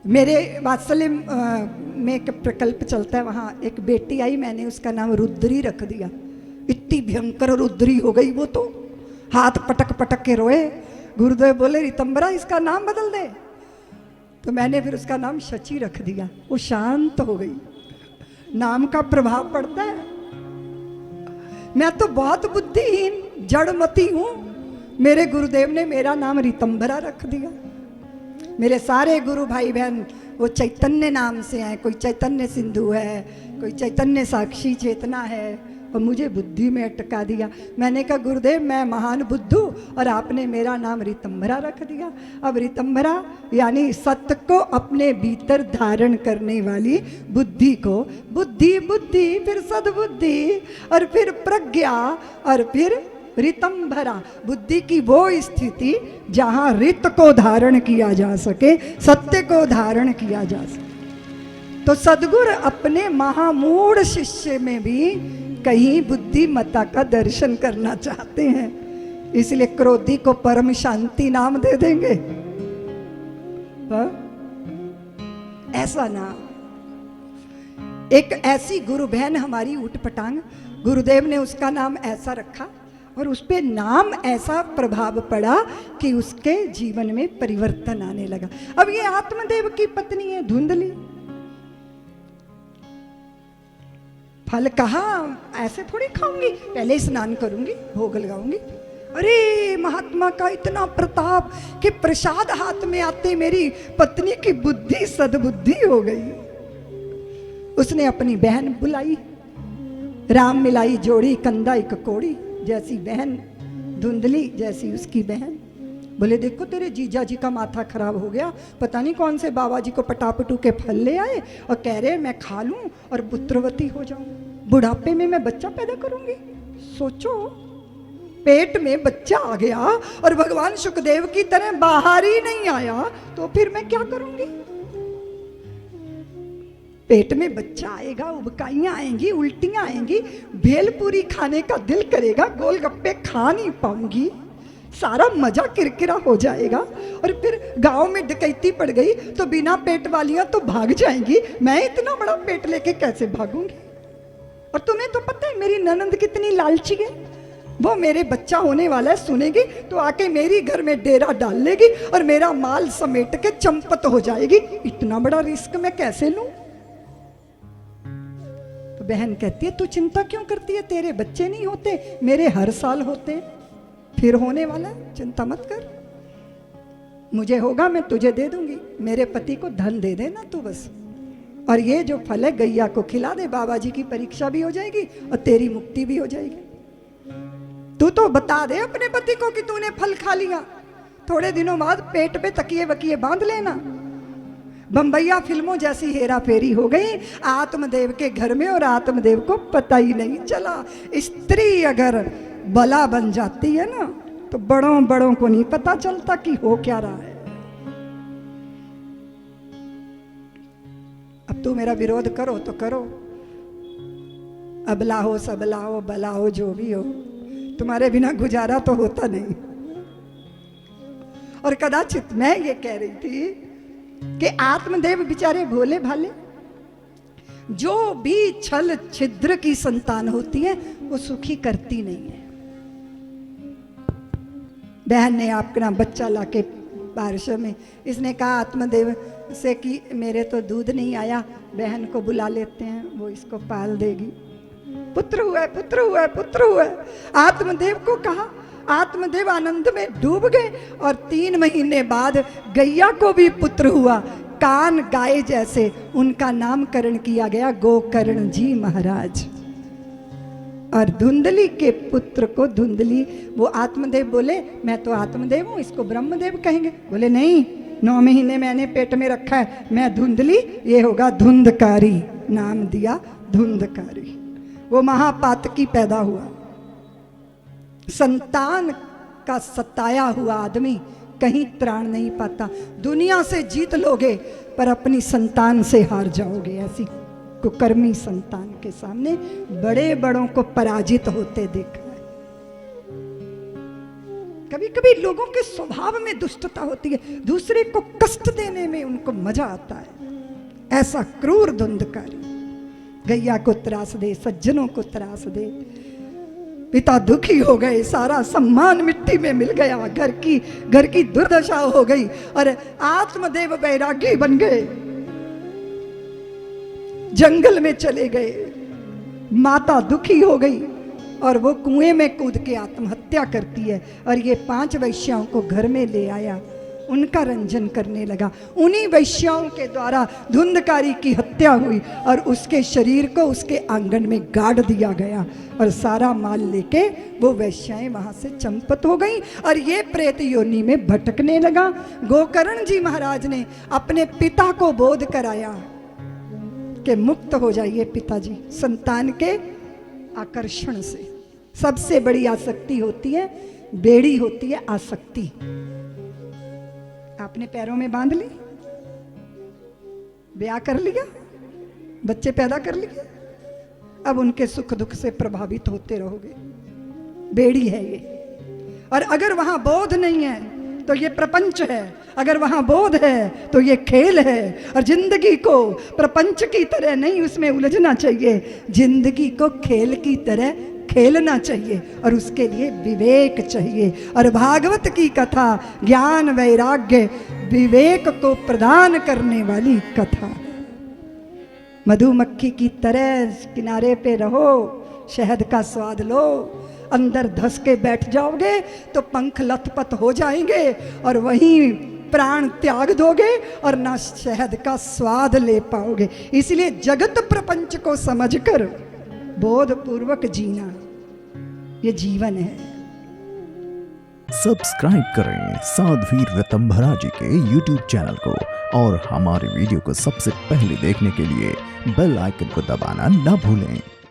मेरे वात्सल्य में एक प्रकल्प चलता है, वहाँ एक बेटी आई, मैंने उसका नाम रुद्री रख दिया। इतनी भयंकर रुद्री हो गई वो, तो हाथ पटक पटक के रोए। गुरुदेव बोले रितंबरा इसका नाम बदल दे। तो मैंने फिर उसका नाम शची रख दिया। वो शांत हो गई। नाम का प्रभाव पड़ता है। मैं तो बहुत बुद्धिहीन जड़मती हूं, मेरे गुरुदेव ने मेरा नाम रितंबरा रख दिया। मेरे सारे गुरु भाई बहन वो चैतन्य नाम से हैं, कोई चैतन्य सिंधु है, कोई चैतन्य साक्षी चेतना है, और मुझे बुद्धि में अटका दिया। मैंने कहा गुरुदेव मैं महान बुद्धू और आपने मेरा नाम रितंबरा रख दिया। अब रितंबरा यानी सत्य को अपने भीतर धारण करने वाली बुद्धि को, बुद्धि बुद्धि फिर सद्बुद्धि और फिर प्रज्ञा और फिर रितंभरा, बुद्धि की वो स्थिति जहां रित को धारण किया जा सके, सत्य को धारण किया जा सके। तो सद्गुरु अपने महामूढ़ शिष्य में भी कहीं बुद्धिमत्ता का दर्शन करना चाहते हैं, इसलिए क्रोधी को परम शांति नाम दे देंगे। ऐसा नाम, एक ऐसी गुरु बहन हमारी ऊटपटांग, गुरुदेव ने उसका नाम ऐसा रखा और उस पे नाम ऐसा प्रभाव पड़ा कि उसके जीवन में परिवर्तन आने लगा। अब ये आत्मदेव की पत्नी है धुंधली। फल कहा ऐसे थोड़ी खाऊंगी, पहले स्नान करूंगी, भोग लगाऊंगी। अरे महात्मा का इतना प्रताप कि प्रसाद हाथ में आते मेरी पत्नी की बुद्धि सद्बुद्धि हो गई। उसने अपनी बहन बुलाई, राम मिलाई जोड़ी कंधा एक कोड़ी, जैसी बहन धुंधली जैसी उसकी बहन। बोले देखो तेरे जीजा जी का माथा खराब हो गया, पता नहीं कौन से बाबा जी को पटापटू के फल ले आए और कह रहे मैं खा लूं और पुत्रवती हो जाऊं, बुढ़ापे में मैं बच्चा पैदा करूंगी। सोचो पेट में बच्चा आ गया और भगवान सुखदेव की तरह बाहर ही नहीं आया, तो फिर मैं क्या करूंगी। पेट में बच्चा आएगा, उबकाइयां आएंगी, उल्टियां आएंगी, भेलपूरी खाने का दिल करेगा, गोलगप्पे खा नहीं पाऊंगी, सारा मजा किरकिरा हो जाएगा। और फिर गांव में डकैती पड़ गई तो बिना पेट वालियां तो भाग जाएंगी, मैं इतना बड़ा पेट लेके कैसे भागूंगी। और तुम्हें तो पता है मेरी ननंद कितनी लालची है, वो मेरे बच्चा होने वाला है सुनेगी तो आके मेरी घर में डेरा डाल लेगी और मेरा माल समेट के चंपत हो जाएगी। इतना बड़ा रिस्क मैं कैसे लूं। तो बहन कहती है तू चिंता क्यों करती है, तेरे बच्चे नहीं होते, मेरे हर साल होते, फिर होने वाला, चिंता मत कर, मुझे होगा मैं तुझे दे दूंगी, मेरे पति को धन दे देना तू बस, और ये जो फल है गैया को खिला दे, बाबा जी की परीक्षा भी हो जाएगी और तेरी मुक्ति भी हो जाएगी। तू तो बता दे अपने पति को कि तूने फल खा लिया, थोड़े दिनों बाद पेट पे तकिए वकिए बांध लेना। बम्बैया फिल्मों जैसी हेरा फेरी हो गई आत्मदेव के घर में और आत्मदेव को पता ही नहीं चला। स्त्री अगर बला बन जाती है ना तो बड़ों बड़ों को नहीं पता चलता कि हो क्या रहा है। अब तू मेरा विरोध करो तो करो, अबला हो सबला हो भला हो जो भी हो, तुम्हारे बिना गुजारा तो होता नहीं। और कदाचित मैं ये कह रही थी कि आत्मदेव बेचारे भोले भाले, जो भी छल छिद्र की संतान होती है वो सुखी करती नहीं है। बहन ने अपना बच्चा लाके बारिश में, इसने कहा आत्मदेव से कि मेरे तो दूध नहीं आया, बहन को बुला लेते हैं वो इसको पाल देगी। पुत्र हुआ है, पुत्र हुआ है, पुत्र हुआ है। आत्मदेव को कहा, आत्मदेव आनंद में डूब गए और 3 महीने बाद गैया को भी पुत्र हुआ, कान गाय जैसे, उनका नामकरण किया गया गोकर्ण जी महाराज। और धुंधली के पुत्र को धुंधली, वो आत्मदेव बोले मैं तो आत्मदेव हूं, इसको ब्रह्मदेव कहेंगे। बोले नहीं, 9 महीने मैंने पेट में रखा है, मैं धुंधली, ये होगा धुंधकारी, नाम दिया धुंधकारी। वो महापातकी पैदा हुआ। संतान का सताया हुआ आदमी कहीं त्राण नहीं पाता। दुनिया से जीत लोगे पर अपनी संतान से हार जाओगे। ऐसी कुकर्मी संतान के सामने बड़े बड़ों को पराजित होते देखा है। कभी कभी लोगों के स्वभाव में दुष्टता होती है, दूसरे को कष्ट देने में उनको मजा आता है। ऐसा क्रूर धुंधकारी गैया को त्रास दे, सज्जनों को त्रास दे। पिता दुखी हो गए, सारा सम्मान मिट्टी में मिल गया, घर की दुर्दशा हो गई और आत्मदेव बैरागी बन गए, जंगल में चले गए। माता दुखी हो गई और वो कुएं में कूद के आत्महत्या करती है। और ये 5 वैश्याओं को घर में ले आया, उनका रंजन करने लगा। उन्हीं वैश्याओं के द्वारा धुंधकारी की हत्या हुई और उसके शरीर को उसके आंगन में गाड़ दिया गया और सारा माल लेके वो वैश्याएं वहां से चंपत हो गई और ये प्रेत योनि में भटकने लगा। गोकर्ण जी महाराज ने अपने पिता को बोध कराया कि मुक्त हो जाइए पिताजी संतान के आकर्षण से। सबसे बड़ी आसक्ति होती है, बेड़ी होती है आसक्ति। आपने पैरों में बांध ली, ब्याह कर लिया, बच्चे पैदा कर लिए, अब उनके सुख दुख से प्रभावित होते रहोगे। बेड़ी है ये। और अगर वहां बोध नहीं है तो ये प्रपंच है, अगर वहां बोध है तो ये खेल है। और जिंदगी को प्रपंच की तरह नहीं उसमें उलझना चाहिए, जिंदगी को खेल की तरह खेलना चाहिए और उसके लिए विवेक चाहिए। और भागवत की कथा ज्ञान वैराग्य विवेक को प्रदान करने वाली कथा। मधुमक्खी की तरह किनारे पे रहो, शहद का स्वाद लो, अंदर धस के बैठ जाओगे तो पंख लथपथ हो जाएंगे और वहीं प्राण त्याग दोगे और ना शहद का स्वाद ले पाओगे। इसलिए जगत प्रपंच को समझकर बोध पूर्वक जीना ये जीवन है। सब्सक्राइब करें साध्वी ऋतंभरा जी के YouTube चैनल को और हमारे वीडियो को सबसे पहले देखने के लिए बेल आइकन को दबाना ना भूलें।